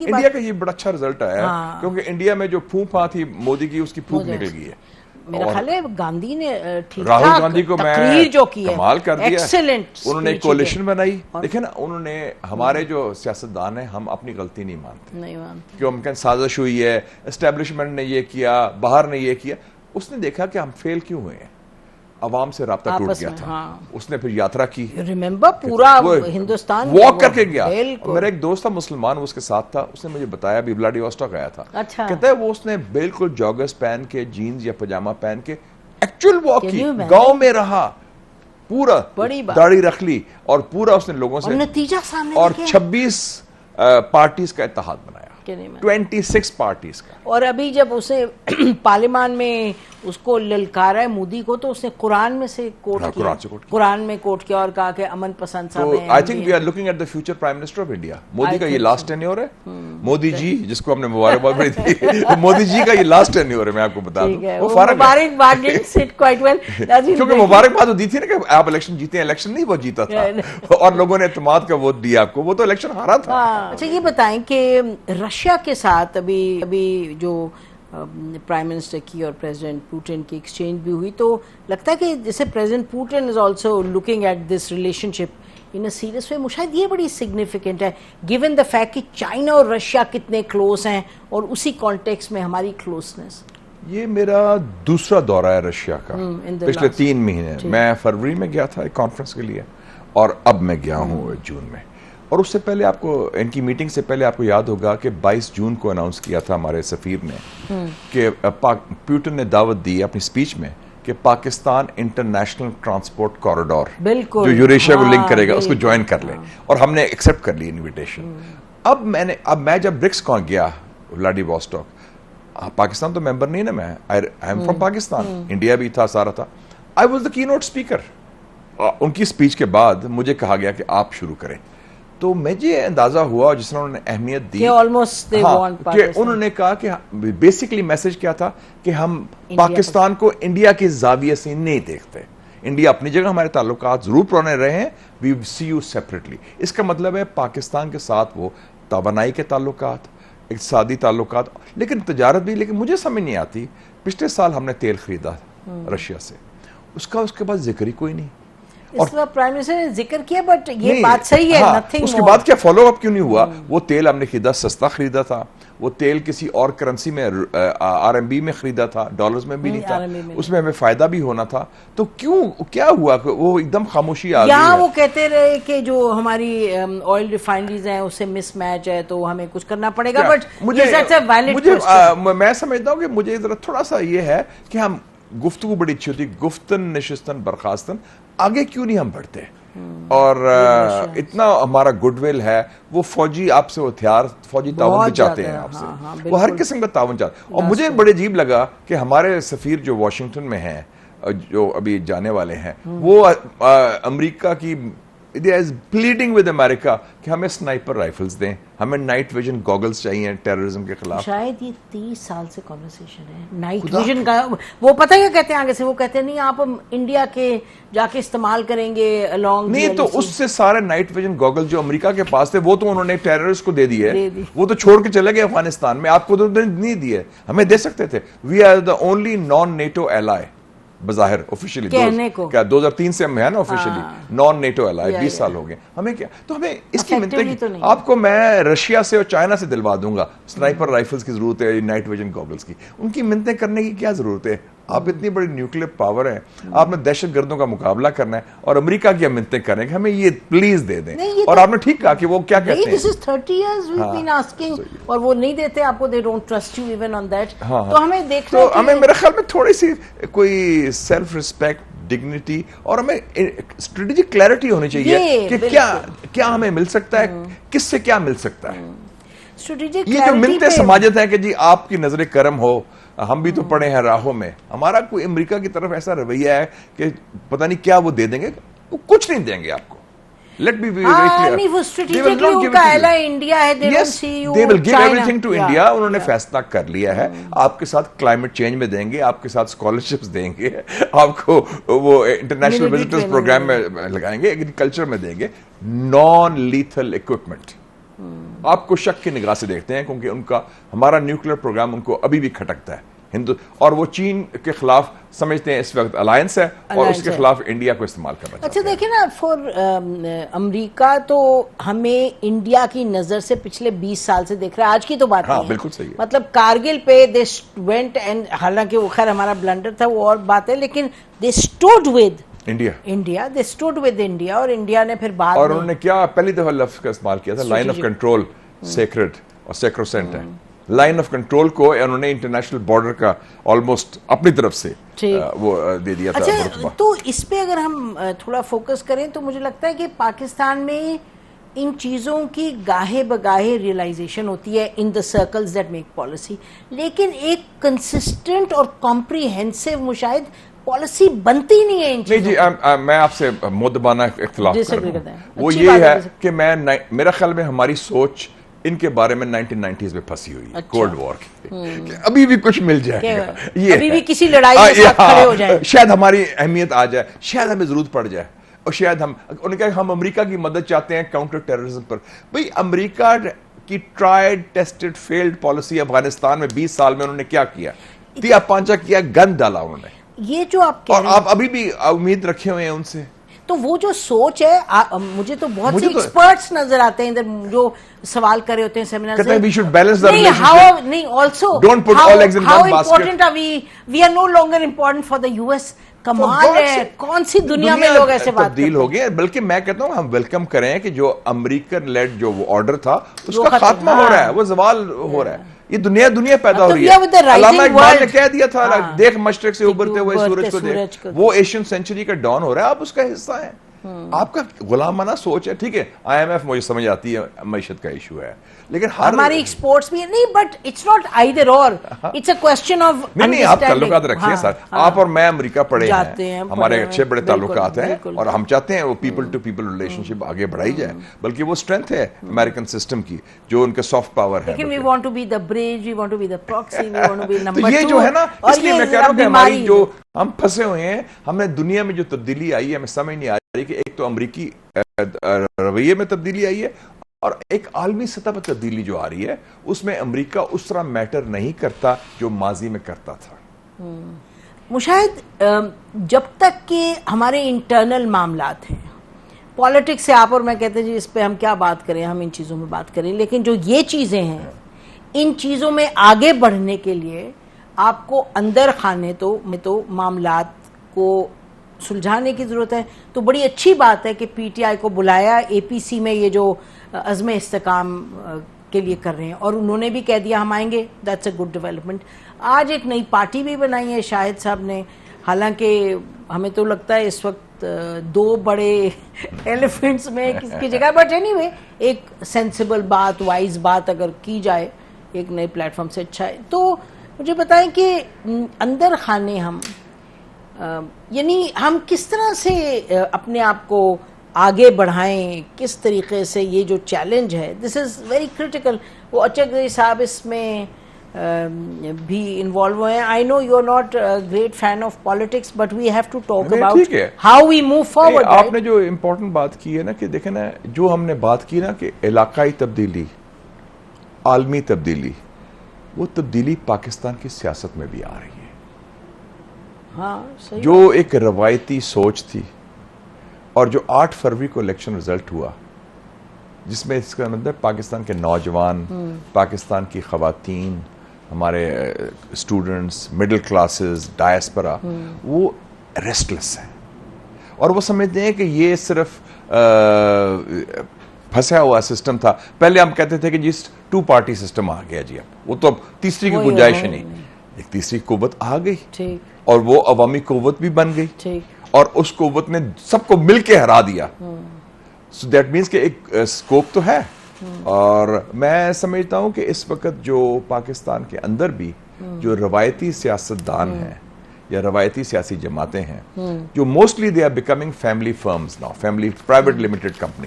India का ये बड़ा अच्छा रिजल्ट आया है क्योंकि इंडिया में जो फूफा थी मोदी की उसकी फूक निकल गई है। मेरा ख्याल है गांधी ने राहुल गांधी को मैं जो की है कमाल कर दिया, एक्सीलेंट उन्होंने कोalition बनाई। देखिए ना, उन्होंने हमारे जो सियासतदान है हम अपनी गलती नहीं मानते कि उनके साजिश हुई है, एस्टेब्लिशमेंट ने ये किया, बाहर ने ये किया। उसने देखा कि हम फेल क्यों हुए हैं, अवाम से राब्ता टूट गया था। उसने फिर यात्रा की, रिमेंबर पूरा हिंदुस्तान वॉक करके गया। मेरा एक दोस्त था मुसलमान, उसके साथ था, उसने मुझे बताया भी व्लादिवोस्टॉक आया था। अच्छा। कहता है वो उसने बिल्कुल जॉगर्स पहन के, जीन्स या पजामा पहन के एक्चुअल वॉक की, गांव में रहा, पूरा दाढ़ी रख ली और पूरा उसने लोगों से नतीजा सामने और 26 पार्टीज का इत्तेहाद बनाया, 26 पार्टीज का। और अभी जब उसे पार्लियामान में उसको ललकारा है मोदी को, तो उसने कुरान में से कोट किया, कुरान में कोट किया और कहा कि अमन पसंद साहब हैं। I think we are looking at the future prime minister of India. Modi का ये लास्ट टेन्योर है। मोदी जी जिसको हमने मुबारकबाद भी दी, मोदी जी का ये लास्ट टेन्योर है, मैं आपको बता दूं। वो मुबारकबाद डिडंट सिट क्वाइट वेल, क्योंकि मुबारकबाद दी थी ना कि आप इलेक्शन जीते। इलेक्शन नहीं, वो जीता था और लोगों ने इत्मीनाद का वोट दिया आपको, वो तो इलेक्शन हारा था। अच्छा ये बताएं कि रशिया के साथ अभी जो प्राइम मिनिस्टर की और प्रेसिडेंट पुतिन की एक्सचेंज भी हुई, तो लगता है कि जैसे president Putin is also looking at this relationship in a serious वे। शायद ये बड़ी सिग्निफिकेंट है गिवन द फैक्ट कि चाइना और रशिया कितने क्लोज हैं और उसी कॉन्टेक्स्ट में हमारी क्लोजनेस। ये मेरा दूसरा दौरा है रशिया का पिछले 3 महीने। मैं फरवरी में गया था एक कॉन्फ्रेंस के लिए और अब मैं गया हूँ जून में। और उससे पहले आपको, इनकी मीटिंग से पहले आपको याद होगा कि 22 जून को अनाउंस किया था हमारे सफीर ने कि पुतिन ने दावत दी अपनी स्पीच में कि पाकिस्तान इंटरनेशनल ट्रांसपोर्ट कॉरिडोर जो यूरेशिया को लिंक करेगा उसको ज्वाइन कर ले, और हमने एक्सेप्ट कर ली इनविटेशन। अब मैं जब ब्रिक्स कॉन गया व्लादिवोस्टॉक, पाकिस्तान तो मेंबर नहीं ना, मैं I am from Pakistan, India भी था, सारा था। I was the keynote speaker. उनकी स्पीच के बाद मुझे कहा गया कि आप शुरू करें, तो मुझे अंदाजा हुआ जिसने उन्होंने अहमियत दी कि उन्होंने कहा कि बेसिकली मैसेज क्या था कि हम पाकिस्तान को इंडिया के जाविये से नहीं देखते। इंडिया अपनी जगह, हमारे ताल्लुकात जरूर पुराने रहे हैं, वी सी यू सेपरेटली। इसका मतलब है पाकिस्तान के साथ वो तवानाई के ताल्लुकात, इक़्तिसादी ताल्लुकात, लेकिन तजारत भी। लेकिन मुझे समझ नहीं आती, पिछले साल हमने तेल खरीदा रशिया से, उसके बाद जिक्र ही कोई नहीं। और प्राइम मिनिस्टर ने जिक्र किया, बट ये बात सही है, नथिंग उसके बाद क्या फॉलो अप क्यों नहीं हुआ? वो तेल हमने खरीदा, सस्ता खरीदा था, वो तेल किसी और करेंसी में RMB में खरीदा था, डॉलर्स में भी नहीं था, उसमें हमें फायदा भी होना था। तो क्यों, क्या हुआ वो एकदम खामोशी आ गई? वो कहते रहे कि जो हमारी ऑयल रिफाइनरीज हैं उससे मिसमैच है तो हमें कुछ करना पड़ेगा। बट मैं समझता हूँ कि मुझे जरा थोड़ा सा ये है कि हम गुफ्तगू बड़ी अच्छी होती, गुफ्तन नशिस्तन बर्खास्तन, आगे क्यों नहीं हम बढ़ते? और इतना हमारा गुडविल है, वो फौजी आपसे हथियार, फौजी ताउन भी चाहते हैं आपसे, वो हर किस्म का ताउन चाहते हैं। और मुझे बड़े अजीब लगा कि हमारे सफीर जो वाशिंगटन में हैं, जो अभी जाने वाले हैं, वो अमेरिका की प्लीडिंग विद अमेरिका कि हमें स्नाइपर राइफल्स दें, हमें नाइट विजन गॉगल्स चाहिए टेररिज्म के खिलाफ। शायद ये 30 साल से कॉन्वर्सेशन है नाइट विजन का। वो पता है क्या कहते हैं आगे से? वो कहते हैं नहीं, आप इंडिया के जाके इस्तेमाल करेंगे अलोंग नहीं, तो उससे सारे नाइट विजन गॉगल जो अमेरिका के पास थे वो तो उन्होंने टेररिस्ट को दे दिए, वो तो छोड़ के चले गए अफगानिस्तान में। आपको तो नहीं दिए, हमें दे सकते थे। We are the only non NATO ally बजाहिर ऑफिशियली, क्या 2003 से हम है ना ऑफिशियली नॉन नेटो एलाई, 20 साल हो गए। हमें क्या, तो हमें इसकी मिलते आपको मैं रशिया से और चाइना से दिलवा दूंगा स्नाइपर राइफल्स की जरूरत है, नाइट विजन गॉगल्स की। उनकी मिन्नतें करने की क्या जरूरत है? आप इतनी बड़ी न्यूक्लियर पावर है, आपने दहशत गर्दों का मुकाबला करना है और अमेरिका की मिन्नतें करने कि हमें ये प्लीज दे दें। और आपने ठीक कहा कि वो क्या कहते हैं, this is 30 years we've been asking, और वो नहीं देते आपको, they don't trust you even on that। तो हमें देखना, तो हमें मेरे ख्याल में थोड़ी सी कोई सेल्फ रिस्पेक्ट, डिग्निटी और हमें स्ट्रेटेजिक क्लैरिटी होनी चाहिए कि क्या हमें मिल सकता है, किससे क्या मिल सकता है। स्ट्रेटेजिक ये जो मिलते समाजत है कि जी आपकी नजर करम हो, हम भी तो पड़े हैं राहों में। हमारा कोई अमेरिका की तरफ ऐसा रवैया है कि पता नहीं क्या वो दे देंगे, वो कुछ नहीं देंगे आपको। लेट बी वेरी क्लियर, नहीं वो स्ट्रेटेजिकली उनका एलाई इंडिया है, they don't see you, they will give everything to India. उन्होंने फैसला कर लिया है, आपके साथ क्लाइमेट चेंज में देंगे, आपके साथ स्कॉलरशिप्स देंगे, आपको वो इंटरनेशनल विजिटर्स प्रोग्राम में लगाएंगे, एग्रीकल्चर में देंगे, नॉन लीथल इक्विपमेंट। आपको शक की निगाह से देखते हैं, क्योंकि उनका हमारा न्यूक्लियर प्रोग्राम उनको अभी भी खटकता है हिंदू, और वो चीन के खिलाफ समझते हैं इस वक्त अलायंस है और उसके खिलाफ इंडिया को इस्तेमाल करना चाहते हैं। अच्छा देखिए ना, फॉर अमेरिका तो हमें इंडिया की नजर से पिछले 20 साल से देख रहा है, आज की तो बात नहीं है। बिल्कुल सही है। मतलब कारगिल पे दे वेंट एंड, हालांकि वो खैर हमारा ब्लंडर था वो और बात है, लेकिन they stood with India, they stood with India, और इंडिया ने फिर बाद और उन्होंने क्या पहली दफा लफ्ज का इस्तेमाल किया था, लाइन ऑफ कंट्रोल सेक्रेड और सेक्रोसेंट है। लाइन ऑफ कंट्रोल को उन्होंने इंटरनेशनल बॉर्डर का ऑलमोस्ट अपनी तरफ से वो दे दिया था। अच्छा, तो इस पे अगर हम थोड़ा फोकस करें तो मुझे लगता है कि पाकिस्तान में इन चीज़ों की गाहे बगाहे रियलाइजेशन होती है in the circles that make policy, लेकिन एक कंसिस्टेंट और कॉम्प्रिहेंसिव मुशाहिद पॉलिसी बनती नहीं है इन चीजों। नहीं जी, मैं आपसे मुद्दबाना इख्तिलाफ कर रहा हूं। वो ये है कि मेरा ख्याल में हमारी सोच इनके बारे में 1990s में फंसी हुई है, कोल्ड वॉर की, अभी भी कुछ मिल जाएगा, ये अभी भी किसी लड़ाई में साथ खड़े हो जाए, शायद हमारी अहमियत आ जाए, शायद हमें जरूरत पड़ जाए, और शायद उन्होंने कहा हम अमेरिका की मदद चाहते हैं काउंटर टेररिज्म पर। भाई अमेरिका की tried tested failed policy Afghanistan में 20 साल में उन्होंने क्या किया, तिया पांचा किया, गन डाला उन्होंने। ये जो आप कह रहे हैं, आप अभी भी उम्मीद रखे हुए हैं उनसे, तो वो जो सोच है, मुझे तो बहुत से एक्सपर्ट्स नजर आते हैं इधर जो सवाल कर रहे होते हैं सेमिनार में, we should balance the relationship. नहीं, also don't put all eggs in one basket. How important are we are no longer important for the US. कमाल है, कौन सी दुनिया में लोग ऐसे बात तब्दील हो गए। बल्कि मैं कहता हूं हम वेलकम करें कि जो अमेरिकन लेड जो वो ऑर्डर था उसका खात्मा हो रहा है, वो जवाल हो रहा है। ये दुनिया पैदा हो रही है। अल्लामा इकबाल ने कह दिया था, देख मशरिक से उभरते हुए सूरज को देख, वो एशियन सेंचुरी का डॉन हो रहा है, आप उसका हिस्सा है। आपका गुलामाना सोच है, ठीक है, IMF मुझे समझ आती है, मैशत का इशू है, लेकिन हमारी एक्सपोर्ट्स भी नहीं, बट इट्स नॉट आइदर और, इट्स अ क्वेश्चन ऑफ नहीं, आप ताल्लुकात रखिए सर, आप और मैं अमेरिका पढ़े हैं, हमारे अच्छे बड़े ताल्लुकात हैं, और हम चाहते हैं वो पीपल टू पीपल रिलेशनशिप आगे बढ़ाई जाए, बल्कि वो स्ट्रेंथ है अमेरिकन सिस्टम की, जो उनके सॉफ्ट पावर है। लेकिन we want to be the bridge, we want to be the proxy, we want to be number 2। तो ये जो है ना, इसलिए मैं कह रहा हूं कि हमारी जो हम फंसे हुए हैं, हमें दुनिया में जो तब्दीली आई है, हमें समझ नहीं आ रही कि एक तो अमेरिकी रवैये में तब्दीली आई है, और एक आलमी सतह पर तब्दीली जो आ रही है, उसमें अमेरिका उस तरह मैटर नहीं करता जो माजी में करता था। मुशाहिद, जब तक कि हमारे इंटरनल मामलात हैं, पॉलिटिक्स से आप और मैं कहते हैं जी इस पे हम क्या बात करें, हम इन चीज़ों में बात करें, लेकिन जो ये चीज़ें हैं, इन चीज़ों में आगे बढ़ने के लिए आपको अंदर खाने तो मामलात को सुलझाने की जरूरत है। तो बड़ी अच्छी बात है कि PTI को बुलाया, APC में ये जो अज़्म इस्तेकाम के लिए कर रहे हैं, और उन्होंने भी कह दिया हम आएंगे, दैट्स अ गुड डेवलपमेंट। आज एक नई पार्टी भी बनाई है शाहिद साहब ने, हालांकि हमें तो लगता है इस वक्त दो बड़े एलिफेंट्स में किसकी जगह, बट एनीवे एक सेंसिबल बात, वाइज बात अगर की जाए एक नए प्लेटफॉर्म से अच्छा है। तो मुझे बताएं कि अंदर खाने हम यानी हम किस तरह से अपने आप को आगे बढ़ाएं, किस तरीके से ये जो चैलेंज है, दिस इज़ वेरी क्रिटिकल। वो अचक साहब इसमें भी इन्वॉल्व हुए हैं। I know you are not great fan of politics, but we have to talk about how we move forward. आपने जो इम्पोर्टेंट बात की है ना, कि देखें ना, जो हमने बात की ना कि इलाकाई तब्दीली, आलमी तब्दीली, वो तब्दीली पाकिस्तान की सियासत में भी आ रही है। हाँ, सही जो एक रवायती सोच थी, और जो 8 फरवरी को इलेक्शन रिजल्ट हुआ, जिसमें इसका मतलब पाकिस्तान के नौजवान, पाकिस्तान की खवातीन, हमारे स्टूडेंट्स, मिडिल क्लासेस, डायस्पोरा, वो रेस्टलेस हैं, और वो समझते हैं कि ये सिर्फ फंसा हुआ सिस्टम था। पहले हम कहते थे कि जिस 2 पार्टी सिस्टम आ गया जी, अब वो तो अब तीसरी की गुंजाइश नहीं, एक तीसरी कुव्वत आ गई, और वो अवामी कुव्वत भी बन गई, और उस कुव्वत ने सबको मिलके हरा दिया। सो दैट मीन्स कि एक स्कोप तो है। और मैं समझता हूं कि इस वक्त जो पाकिस्तान के अंदर भी जो रवायती सियासतदान हैं या रवायती सियासी जमातें हैं, जो mostly they are becoming family firms now, family private limited companies,